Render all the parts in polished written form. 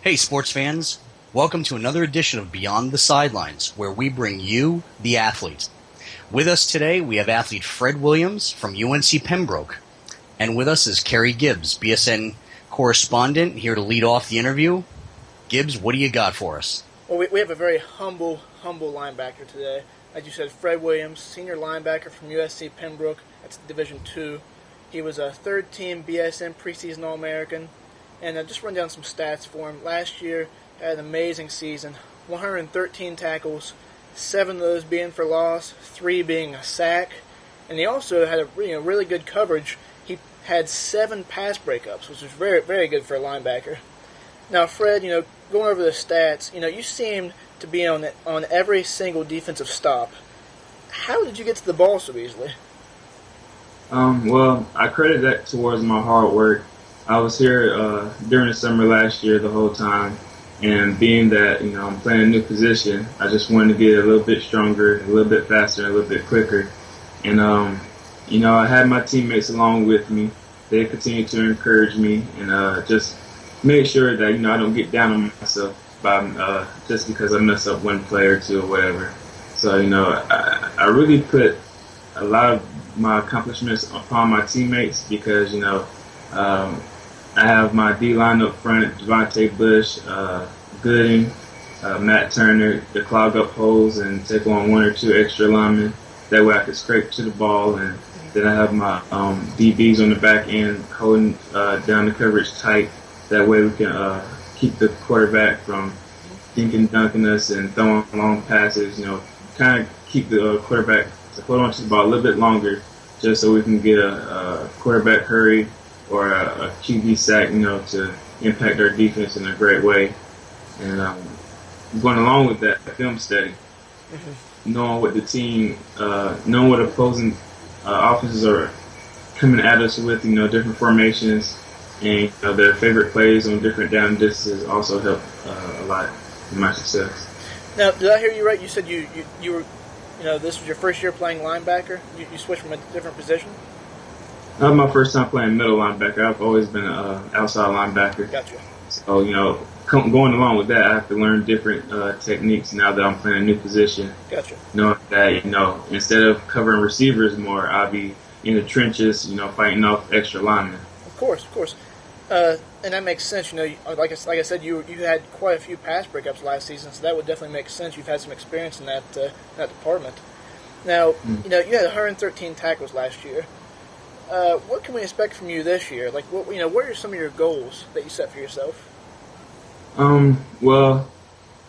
Hey, sports fans. Welcome to another edition of Beyond the Sidelines, where we bring you, the athletes. With us today, we have athlete Fred Williams from UNC Pembroke. And with us is Kerry Gibbs, BSN correspondent, here to lead off the interview. Gibbs, what do you got for us? Well, we have a very humble linebacker today. As you said, Fred Williams, senior linebacker from USC Pembroke. That's Division II. He was a third-team BSN preseason All-American. And just run down some stats for him. Last year, had an amazing season. 113 tackles, 7 of those being for loss, 3 being a sack. And he also had a really good coverage. He had 7 pass breakups, which was very, very good for a linebacker. Now, Fred, going over the stats, you seemed to be on every single defensive stop. How did you get to the ball so easily? Well, I credit that towards my hard work. I was here during the summer last year the whole time, and being that I'm playing a new position, I just wanted to get a little bit stronger, a little bit faster, a little bit quicker. And I had my teammates along with me. They continued to encourage me and just make sure that I don't get down on myself by just because I mess up one play or two or whatever. So I really put a lot of my accomplishments upon my teammates because I have my D-line up front, Javonte Bush, Gooding, Matt Turner, to clog up holes and take on 1 or 2 extra linemen. That way I could scrape to the ball. And then I have my DBs on the back end holding down the coverage tight. That way we can keep the quarterback from dinking dunking us and throwing long passes. Kind of keep the quarterback to hold on to the ball a little bit longer just so we can get a quarterback hurry or a QB sack, to impact our defense in a great way. And going along with that, film study, knowing what the team, knowing what opposing offenses are coming at us with, different formations, and their favorite plays on different down distances also help a lot in my success. Now, did I hear you right? You said you were, this was your first year playing linebacker? You switched from a different position? That was my first time playing middle linebacker. I've always been an outside linebacker. Gotcha. So, going along with that, I have to learn different techniques now that I'm playing a new position. Gotcha. Knowing that, instead of covering receivers more, I'll be in the trenches, fighting off extra linemen. Of course. And that makes sense. Like I said, you had quite a few pass breakups last season, so that would definitely make sense. You've had some experience in that department. Now, you had 113 tackles last year. What can we expect from you this year? Like, what are some of your goals that you set for yourself? Well,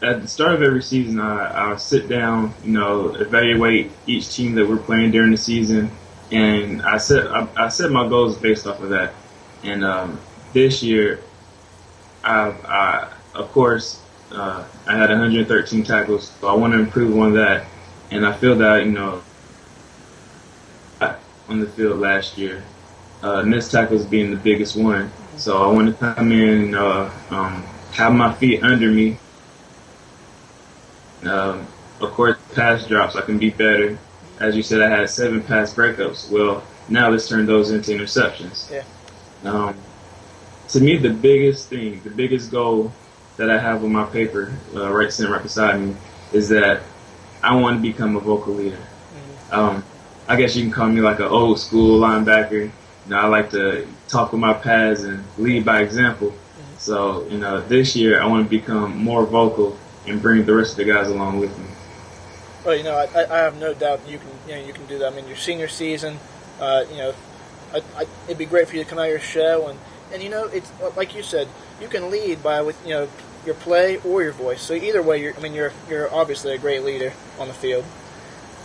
at the start of every season, I'll sit down, evaluate each team that we're playing during the season, and I set my goals based off of that. And this year, I of course, I had 113 tackles, so I want to improve on that, and I feel that on the field last year, missed tackles being the biggest one. So I want to come in, have my feet under me. Of course, pass drops, I can be better. As you said, I had 7 pass breakups. Well, now let's turn those into interceptions. Yeah. To me, the biggest goal that I have on my paper, right beside me, is that I want to become a vocal leader. I guess you can call me like an old school linebacker. I like to talk with my pads and lead by example. So, this year I want to become more vocal and bring the rest of the guys along with me. Well, I have no doubt you can do that. I mean, your senior season, it'd be great for you to come out of your shell and it's like you said, you can lead with your play or your voice. So either way, you're obviously a great leader on the field.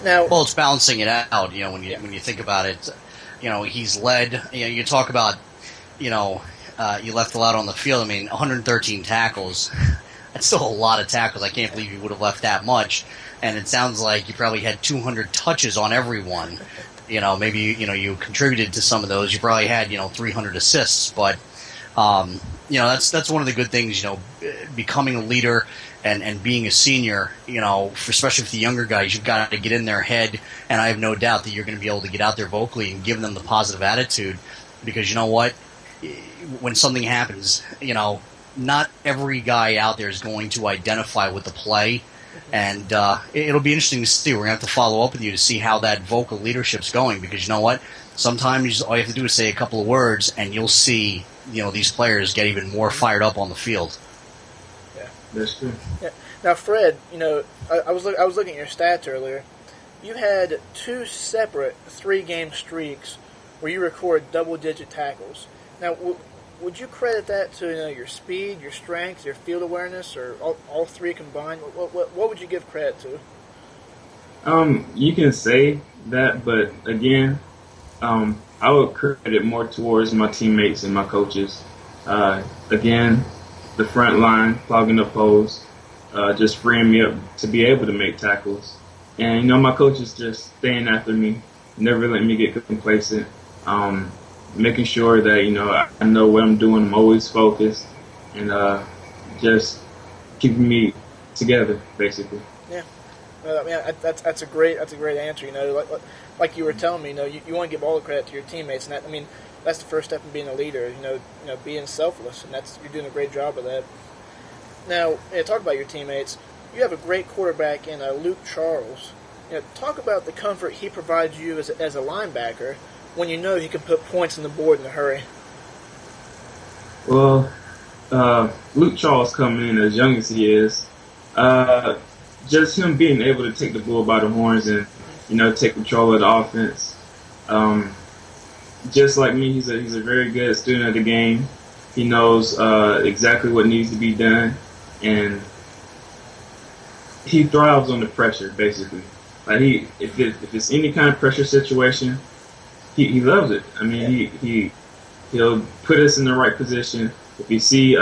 Now, well, it's balancing it out. When you think about it, he's led. You talk about, you left a lot on the field. 113 tackles. That's still a lot of tackles. I can't believe you would have left that much. And it sounds like you probably had 200 touches on everyone. Maybe you contributed to some of those. You probably had 300 assists. But that's one of the good things. Becoming a leader. And being a senior, especially for the younger guys, you've got to get in their head, and I have no doubt that you're going to be able to get out there vocally and give them the positive attitude, because you know what? When something happens, not every guy out there is going to identify with the play. And it'll be interesting to see. We're going to have to follow up with you to see how that vocal leadership's going, because you know what? Sometimes all you have to do is say a couple of words, and you'll see these players get even more fired up on the field. Yeah, that's true. Yeah. Now, Fred, I was looking at your stats earlier. You had 2 separate 3-game streaks where you record double-digit tackles. Now, would you credit that to your speed, your strength, your field awareness, or all 3 combined? What would you give credit to? You can say that, but again, I would credit more towards my teammates and my coaches. Again, the front line, clogging up holes, just freeing me up to be able to make tackles. And, my coaches just staying after me, never letting me get complacent, making sure that, I know what I'm doing. I'm always focused, and just keeping me together, basically. Yeah. I mean, that's a great answer. Like you were telling me, you want to give all the credit to your teammates, and that's the first step in being a leader. Being selfless, and you're doing a great job of that. Now, talk about your teammates. You have a great quarterback in Luke Charles. Talk about the comfort he provides you as a linebacker when you know he can put points on the board in a hurry. Well, Luke Charles coming in as young as he is, just him being able to take the bull by the horns and take control of the offense. Just like me, he's a very good student of the game. He knows exactly what needs to be done, and he thrives on the pressure. Basically, like if it's any kind of pressure situation, he loves it. I mean, he'll put us in the right position. If you see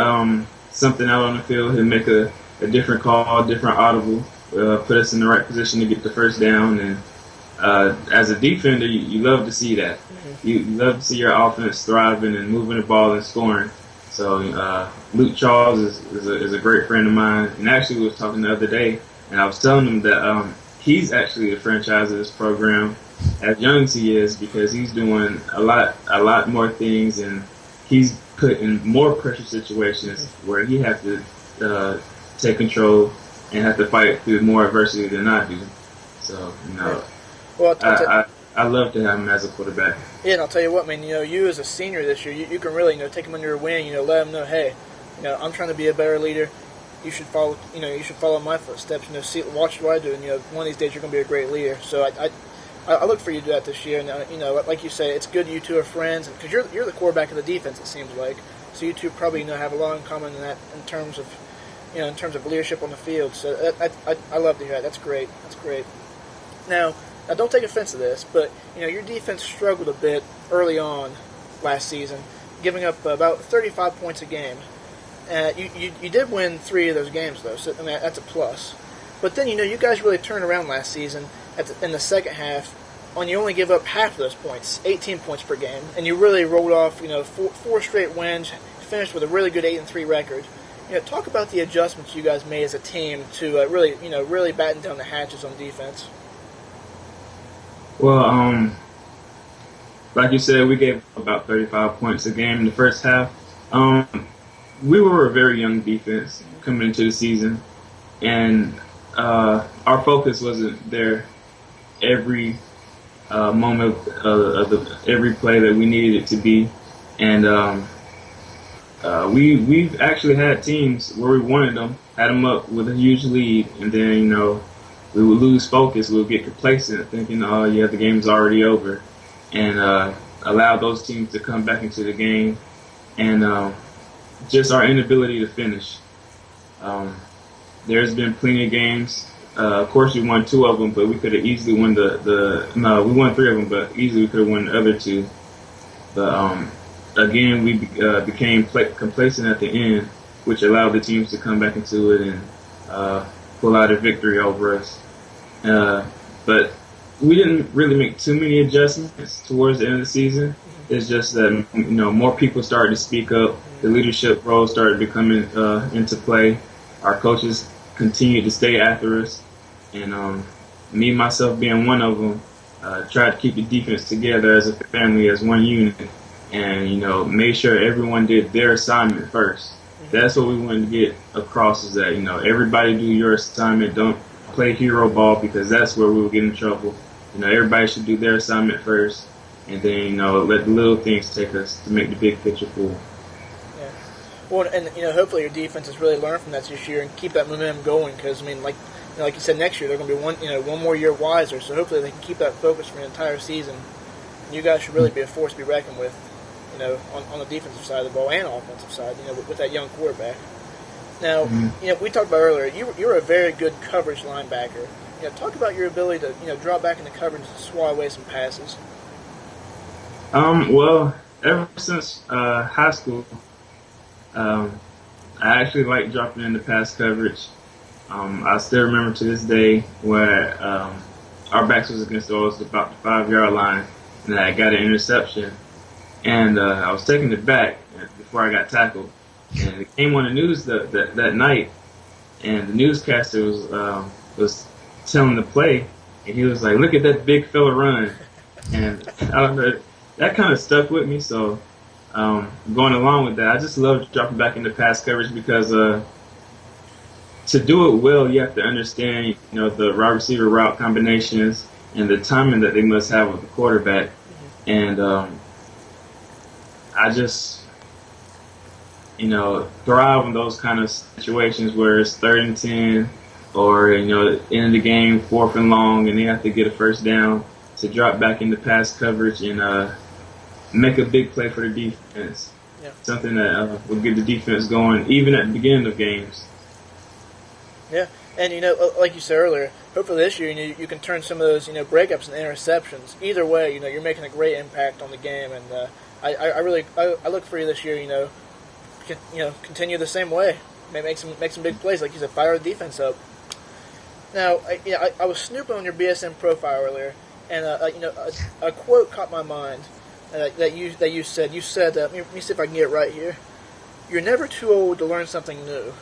something out on the field, he'll make a different call, different audible, put us in the right position to get the first down. And as a defender, you love to see that. Mm-hmm. You love to see your offense thriving and moving the ball and scoring. So Luke Charles is a great friend of mine. And actually, we was talking the other day, and I was telling him that he's actually the franchise of this program, as young as he is, because he's doing a lot more things, and he's put in more pressure situations where he has to take control and have to fight through more adversity than I do. So, well, I love to have him as a quarterback. Yeah, and I'll tell you what, man, you as a senior this year, you can really, take him under your wing, let him know, hey, I'm trying to be a better leader. You should follow, my footsteps, watch what I do, and, one of these days you're going to be a great leader. So I look for you to do that this year, and, like you say, it's good you two are friends, because you're the quarterback of the defense, it seems like. So you two probably, have a lot in common in that, in terms of leadership on the field. So I love to hear that. That's great. That's great. Now, don't take offense to this, but your defense struggled a bit early on last season, giving up about 35 points a game. You did win 3 of those games, though, so that's a plus. But then you guys really turned around last season in the second half, when you only give up half of those points, 18 points per game, and you really rolled off 4 straight wins, finished with a really good 8-3 record. Talk about the adjustments you guys made as a team to really batten down the hatches on defense. Well, like you said, we gave about 35 points a game in the first half. We were a very young defense coming into the season, and our focus wasn't there every moment of every play that we needed it to be. And we've actually had teams where we wanted them, had them up with a huge lead, and then, we would lose focus. We would get complacent, thinking, oh, yeah, the game's already over, and allow those teams to come back into the game, and just our inability to finish. There's been plenty of games. Of course, we won 2 of them, but we could have easily won we won 3 of them, but easily we could have won the other 2. But again, we became complacent at the end, which allowed the teams to come back into it and pull out a victory over us. But we didn't really make too many adjustments towards the end of the season. It's just that more people started to speak up. The leadership role started becoming into play. Our coaches continued to stay after us, and me myself being one of them, tried to keep the defense together as a family, as one unit, and made sure everyone did their assignment first. That's what we wanted to get across is that, everybody do your assignment. Don't play hero ball because that's where we will get in trouble. Everybody should do their assignment first and then, let the little things take us to make the big picture full. Yeah. Well, and, hopefully your defense has really learned from that this year and keep that momentum going because, like you said, next year they're going to be one more year wiser. So hopefully they can keep that focus for the entire season. And you guys should really be a force to be reckoned with, on the defensive side of the ball and offensive side, with that young quarterback. Now, we talked about earlier, you were a very good coverage linebacker. Talk about your ability to, drop back into coverage and swat away some passes. Well, ever since high school, I actually like dropping into pass coverage. I still remember to this day where our backs was against us about the 5-yard line, and I got an interception. And I was taking it back before I got tackled. And it came on the news that night, and the newscaster was telling the play, and he was like, "Look at that big fella run." And I don't know, that kind of stuck with me. So going along with that, I just love dropping back into pass coverage because to do it well, you have to understand, the wide receiver route combinations and the timing that they must have with the quarterback. And I just, thrive in those kind of situations where it's 3rd and 10 or, end of the game, 4th and long, and they have to get a first down to drop back into pass coverage and make a big play for the defense. Yeah. Something that will get the defense going even at the beginning of games. Yeah, and, like you said earlier, hopefully this year, you can turn some of those, breakups into interceptions. Either way, you're making a great impact on the game, and I look for you this year, continue the same way. Make some big plays, like you said, fire the defense up. Now, I was snooping on your BSN profile earlier, and a quote caught my mind that you said. You said, let me see if I can get it right here. You're never too old to learn something new.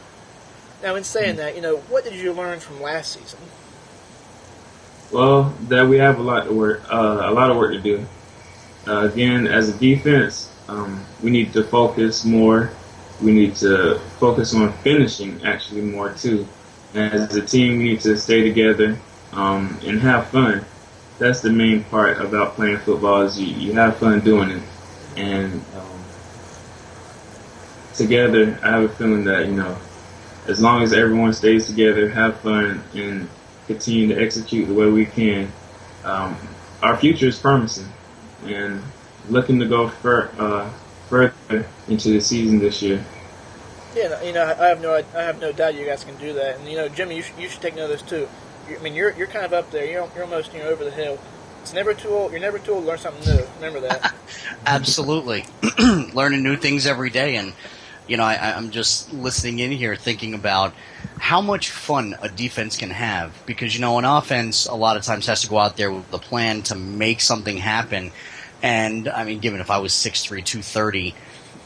Now, in saying that, what did you learn from last season? Well, that we have a lot of work to do. Again, as a defense, we need to focus more. We need to focus on finishing actually more too. And as a team, we need to stay together and have fun. That's the main part about playing football is you have fun doing it. And together, I have a feeling that, as long as everyone stays together, have fun, and continue to execute the way we can, our future is promising. And looking to go further into the season this year. Yeah, I have no doubt you guys can do that. And Jimmy, you should take note of this too. You're kind of up there. You're almost over the hill. It's never too old. You're never too old to learn something new. Remember that. Absolutely, learning new things every day. And I'm just listening in here, thinking about how much fun a defense can have. Because an offense a lot of times has to go out there with a plan to make something happen. And given if I was 6'3", 230,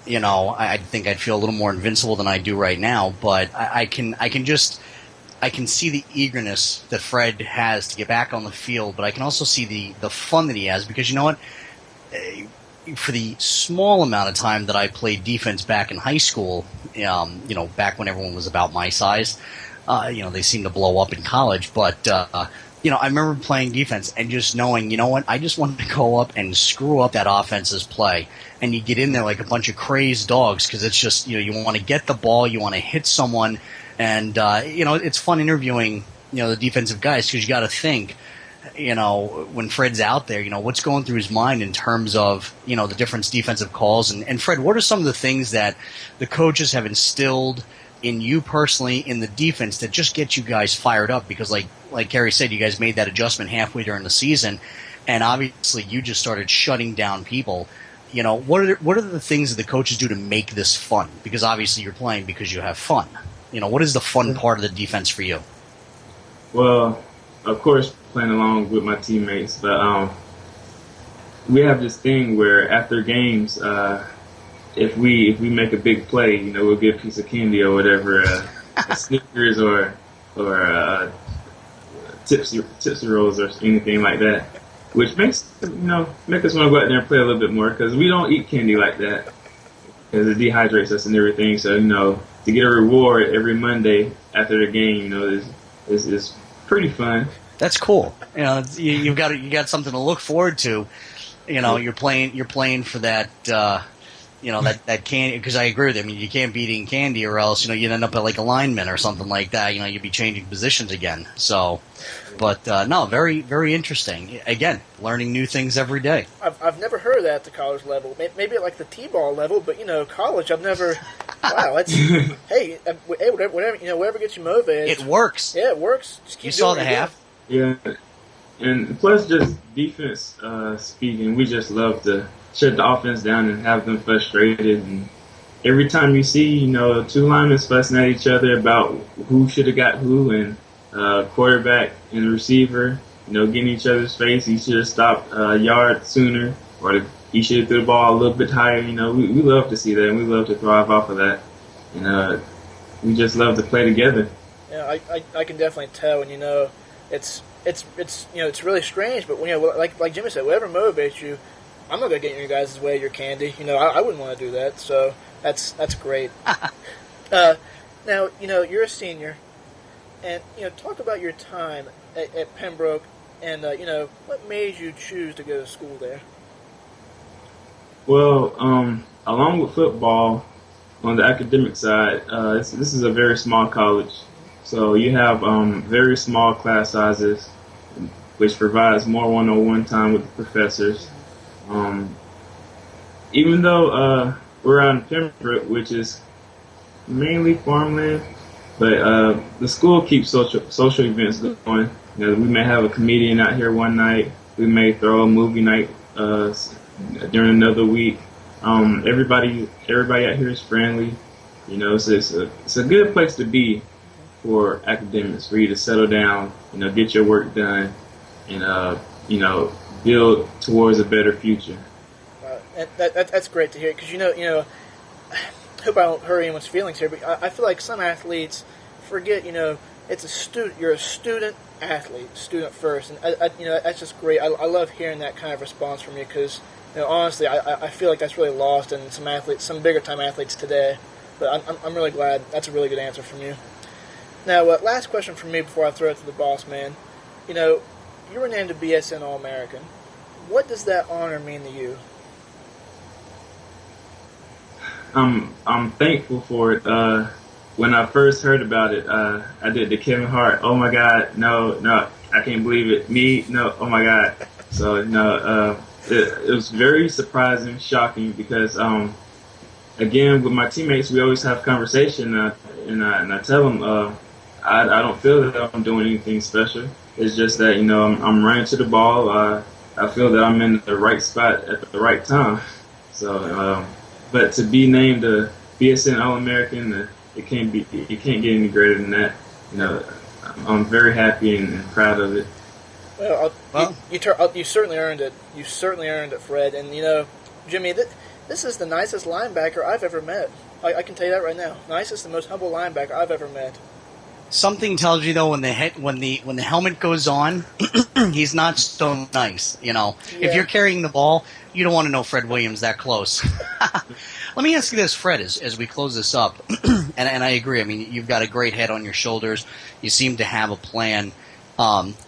I think I'd feel a little more invincible than I do right now. But I can see the eagerness that Fred has to get back on the field. But I can also see the fun that he has because you know what? For the small amount of time that I played defense back in high school, back when everyone was about my size, they seemed to blow up in college. But I remember playing defense and just knowing, I just wanted to go up and screw up that offense's play. And you get in there like a bunch of crazed dogs because it's just, you want to get the ball, you want to hit someone. And, it's fun interviewing, the defensive guys because you got to think, when Fred's out there, what's going through his mind in terms of, the different defensive calls. And Fred, what are some of the things that the coaches have instilled in you personally in the defense that just get you guys fired up? Because like Gary said, you guys made that adjustment halfway during the season, and obviously you just started shutting down people. What are the things that the coaches do to make this fun? Because obviously you're playing because you have fun. What is the fun part of the defense for you? Well, of course, playing along with my teammates, but we have this thing where after games, if we make a big play, we'll get a piece of candy or whatever, a Snickers or Tipsy Rolls or anything like that, which makes us want to go out there and play a little bit more because we don't eat candy like that. because it dehydrates us and everything. So to get a reward every Monday after the game, is pretty fun. That's cool. You got something to look forward to. You're playing for that. That candy, because I agree with you. I mean, you can't be eating candy or else, you'd end up at like a lineman or something like that. You'd be changing positions again. So, but no, very, very interesting. Again, learning new things every day. I've never heard of that at the college level. Maybe at like the T-ball level, but college, I've never. Wow, that's hey, whatever gets you motivated. It works. Yeah, it works. Just keep you saw the it half. Yeah, and plus just defense speaking, we just love to shut the offense down and have them frustrated. And every time you see, two linemen fussing at each other about who should have got who, and quarterback and receiver, getting each other's face, he should have stopped a yard sooner, or he should have threw the ball a little bit higher. We love to see that, and we love to thrive off of that. And we just love to play together. Yeah, I can definitely tell, and it's really strange, but like Jimmy said, whatever motivates you. I'm not gonna get in your guys' way, your candy. I wouldn't want to do that. So that's great. Now you're a senior, and talk about your time at Pembroke, and what made you choose to go to school there. Well, along with football, on the academic side, this is a very small college, so you have very small class sizes, which provides more one-on-one time with the professors. Even though we're out in Pembroke, which is mainly farmland, but the school keeps social events going. We may have a comedian out here one night. We may throw a movie night during another week. Everybody out here is friendly. It's a good place to be for academics, for you to settle down, get your work done, and build towards a better future. That's great to hear, because I hope I don't hurt anyone's feelings here, but I feel like some athletes forget it's a student. You're a student athlete, student first, and that's just great. I love hearing that kind of response from you, because honestly I feel like that's really lost in some bigger time athletes today. But I'm really glad. That's a really good answer from you. Now, last question from me before I throw it to the boss man. You were named a BSN All-American. What does that honor mean to you? I'm thankful for it. When I first heard about it, I did the Kevin Hart. Oh my God, no, I can't believe it. Me, no, oh my God. So it was very surprising, shocking, because again, with my teammates, we always have conversation, and I tell them I don't feel that I'm doing anything special. It's just that I'm running to the ball. I feel that I'm in the right spot at the right time. So, but to be named a BSN All-American, it can't get any greater than that. I'm very happy and proud of it. Well, you certainly earned it. You certainly earned it, Fred. And Jimmy, this is the nicest linebacker I've ever met. I can tell you that right now. Nicest and most humble linebacker I've ever met. Something tells you though when the helmet goes on, he's not so nice. Yeah. If you're carrying the ball, you don't want to know Fred Williams that close. Let me ask you this, Fred, as we close this up, and I agree. I mean, you've got a great head on your shoulders. You seem to have a plan.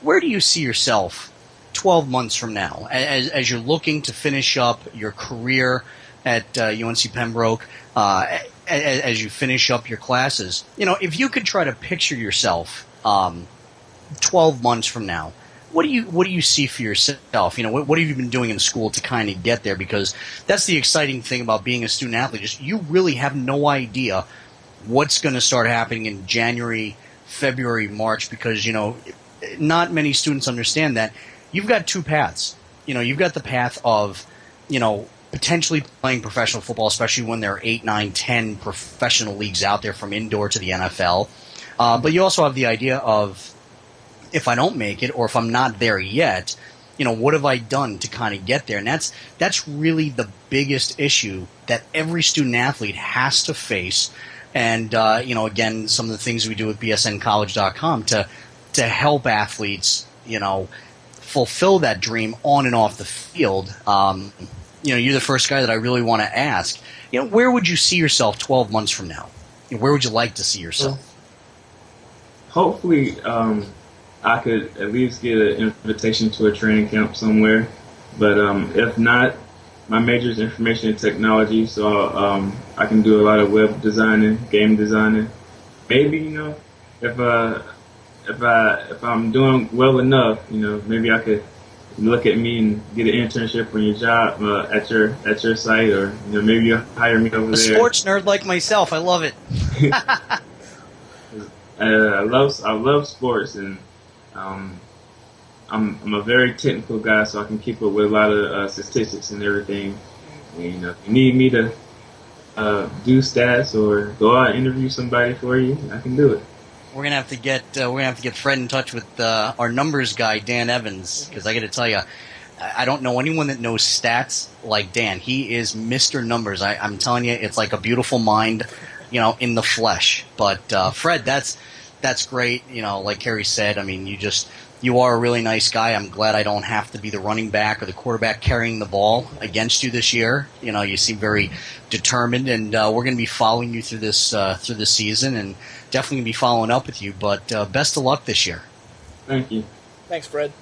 Where do you see yourself 12 months from now, as you're looking to finish up your career at UNC Pembroke? As you finish up your classes, if you could try to picture yourself 12 months from now, what do you see for yourself? What have you been doing in school to kind of get there? Because that's the exciting thing about being a student athlete. Just you really have no idea what's going to start happening in January, February, March, because not many students understand that you've got two paths. You've got the path of potentially playing professional football, especially when there are 8, 9, 10 professional leagues out there from indoor to the NFL. But you also have the idea of, if I don't make it, or if I'm not there yet, what have I done to kind of get there? And that's really the biggest issue that every student athlete has to face. And, again, some of the things we do with bsncollege.com to help athletes, fulfill that dream on and off the field. You're the first guy that I really want to ask, where would you see yourself 12 months from now? Where would you like to see yourself? Hopefully, I could at least get an invitation to a training camp somewhere. But if not, my major is information and technology, so I can do a lot of web designing, game designing. Maybe if I'm doing well enough, maybe I could look at me and get an internship on your job at your site, or maybe you'll hire me over there. A sports nerd like myself, I love it. I love sports, and I'm a very technical guy, so I can keep up with a lot of statistics and everything. And, if you need me to do stats or go out and interview somebody for you, I can do it. We're gonna have to get Fred in touch with our numbers guy, Dan Evans, because I got to tell you, I don't know anyone that knows stats like Dan. He is Mr. Numbers. I'm telling you, it's like a beautiful mind, in the flesh. But Fred, that's great. Like Kerry said, I mean, you are a really nice guy. I'm glad I don't have to be the running back or the quarterback carrying the ball against you this year. You seem very determined, and we're going to be following you through this season, and definitely going to be following up with you. But best of luck this year. Thank you. Thanks, Fred.